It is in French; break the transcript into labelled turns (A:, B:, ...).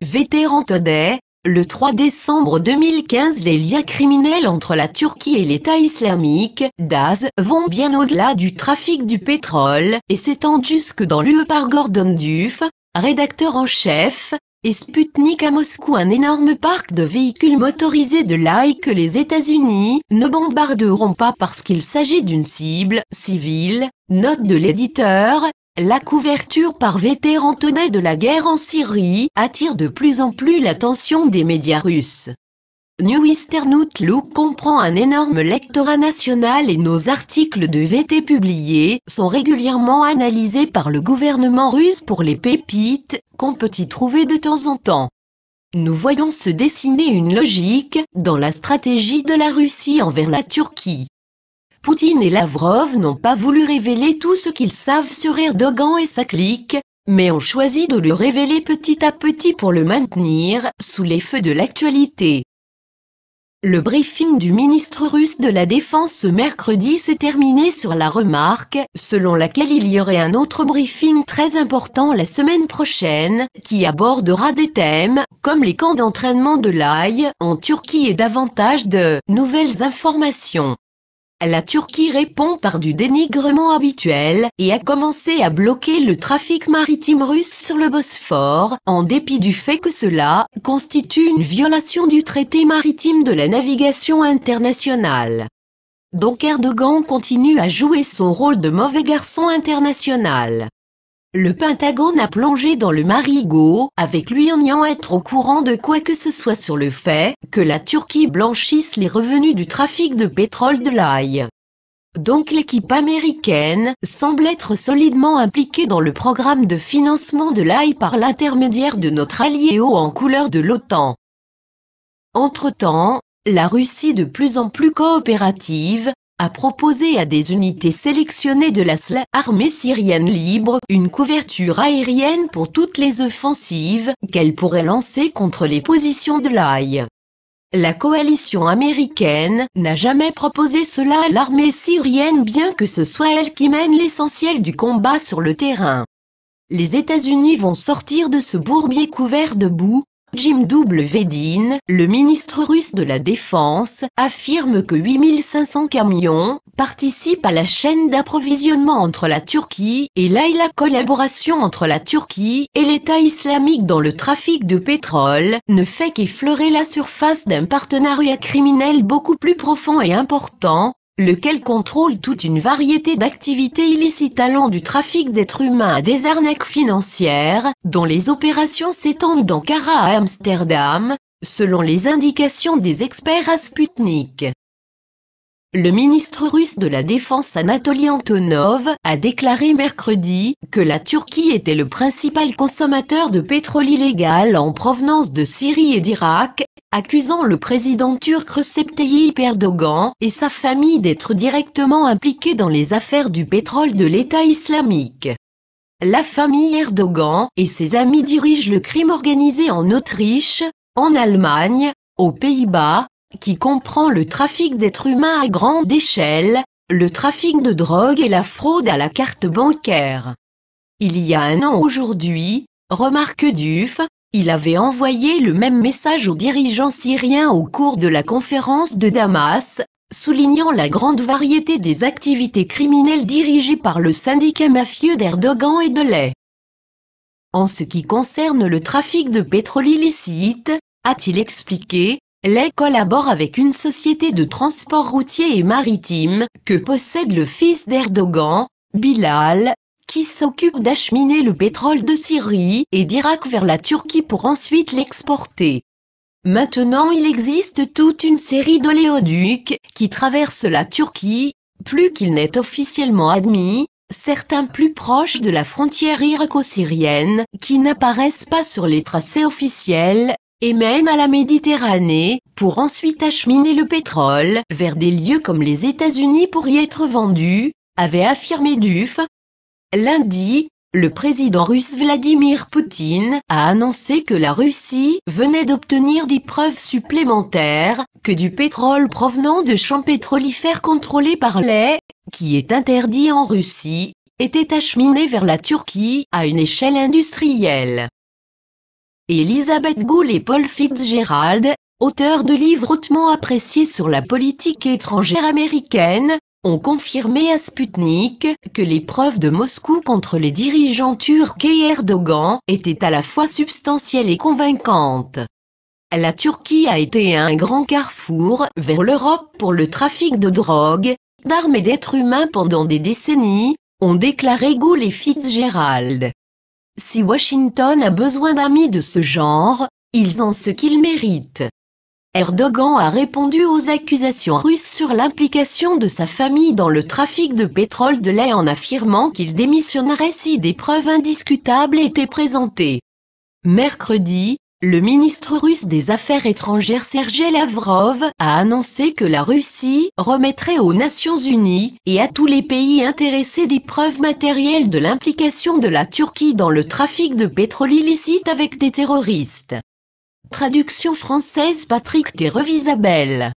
A: Vétéran Today, le 3 décembre 2015, les liens criminels entre la Turquie et l'État islamique, DAESH, vont bien au-delà du trafic du pétrole, et s'étendent jusque dans l'UE par Gordon Duff, rédacteur en chef, et Sputnik à Moscou, un énorme parc de véhicules motorisés de l'AI que les États-Unis ne bombarderont pas parce qu'il s'agit d'une cible civile, note de l'éditeur. La couverture par Vétéran Today de la guerre en Syrie attire de plus en plus l'attention des médias russes. New Eastern Outlook comprend un énorme lectorat national et nos articles de VT publiés sont régulièrement analysés par le gouvernement russe pour les pépites qu'on peut y trouver de temps en temps. Nous voyons se dessiner une logique dans la stratégie de la Russie envers la Turquie. Poutine et Lavrov n'ont pas voulu révéler tout ce qu'ils savent sur Erdogan et sa clique, mais ont choisi de le révéler petit à petit pour le maintenir sous les feux de l'actualité. Le briefing du ministre russe de la Défense ce mercredi s'est terminé sur la remarque selon laquelle il y aurait un autre briefing très important la semaine prochaine, qui abordera des thèmes comme les camps d'entraînement de l'AI en Turquie et davantage de nouvelles informations. La Turquie répond par du dénigrement habituel et a commencé à bloquer le trafic maritime russe sur le Bosphore, en dépit du fait que cela constitue une violation du traité maritime de la navigation internationale. Donc Erdogan continue à jouer son rôle de mauvais garçon international. Le Pentagone a plongé dans le marigot, avec lui en niant être au courant de quoi que ce soit sur le fait que la Turquie blanchisse les revenus du trafic de pétrole de l'AI. Donc l'équipe américaine semble être solidement impliquée dans le programme de financement de l'AI par l'intermédiaire de notre allié haut en couleur de l'OTAN. Entre-temps, la Russie de plus en plus coopérative a proposé à des unités sélectionnées de la SLA, armée syrienne libre, une couverture aérienne pour toutes les offensives qu'elle pourrait lancer contre les positions de l'AI. La coalition américaine n'a jamais proposé cela à l'armée syrienne, bien que ce soit elle qui mène l'essentiel du combat sur le terrain. Les États-Unis vont sortir de ce bourbier couvert de boue. Jim W. Dean, le ministre russe de la Défense, affirme que 8500 camions participent à la chaîne d'approvisionnement entre la Turquie et l'AI. La collaboration entre la Turquie et l'État islamique dans le trafic de pétrole ne fait qu'effleurer la surface d'un partenariat criminel beaucoup plus profond et important, lequel contrôle toute une variété d'activités illicites allant du trafic d'êtres humains à des arnaques financières, dont les opérations s'étendent d'Ankara à Amsterdam, selon les indications des experts à Sputnik. Le ministre russe de la Défense Anatoly Antonov a déclaré mercredi que la Turquie était le principal consommateur de pétrole illégal en provenance de Syrie et d'Irak, accusant le président turc Recep Tayyip Erdogan et sa famille d'être directement impliqués dans les affaires du pétrole de l'État islamique. La famille Erdogan et ses amis dirigent le crime organisé en Autriche, en Allemagne, aux Pays-Bas, qui comprend le trafic d'êtres humains à grande échelle, le trafic de drogue et la fraude à la carte bancaire. Il y a un an aujourd'hui, remarque Duff, il avait envoyé le même message aux dirigeants syriens au cours de la conférence de Damas, soulignant la grande variété des activités criminelles dirigées par le syndicat mafieux d'Erdogan et de l'AI. En ce qui concerne le trafic de pétrole illicite, a-t-il expliqué, l'AI collabore avec une société de transport routier et maritime que possède le fils d'Erdogan, Bilal, qui s'occupe d'acheminer le pétrole de Syrie et d'Irak vers la Turquie pour ensuite l'exporter. Maintenant il existe toute une série d'oléoducs qui traversent la Turquie, plus qu'il n'est officiellement admis, certains plus proches de la frontière irako-syrienne, qui n'apparaissent pas sur les tracés officiels, et mènent à la Méditerranée, pour ensuite acheminer le pétrole vers des lieux comme les États-Unis pour y être vendu, avait affirmé Duff. Lundi, le président russe Vladimir Poutine a annoncé que la Russie venait d'obtenir des preuves supplémentaires que du pétrole provenant de champs pétrolifères contrôlés par l'AI, qui est interdit en Russie, était acheminé vers la Turquie à une échelle industrielle. Elizabeth Gould et Paul Fitzgerald, auteurs de livres hautement appréciés sur la politique étrangère américaine, ont confirmé à Sputnik que les preuves de Moscou contre les dirigeants turcs et Erdogan étaient à la fois substantielles et convaincantes. La Turquie a été un grand carrefour vers l'Europe pour le trafic de drogue, d'armes et d'êtres humains pendant des décennies, ont déclaré Gould et Fitzgerald. Si Washington a besoin d'amis de ce genre, ils ont ce qu'ils méritent. Erdogan a répondu aux accusations russes sur l'implication de sa famille dans le trafic de pétrole de lait en affirmant qu'il démissionnerait si des preuves indiscutables étaient présentées. Mercredi, le ministre russe des Affaires étrangères Sergei Lavrov a annoncé que la Russie remettrait aux Nations Unies et à tous les pays intéressés des preuves matérielles de l'implication de la Turquie dans le trafic de pétrole illicite avec des terroristes. Traduction française Patrick Terrevisabel.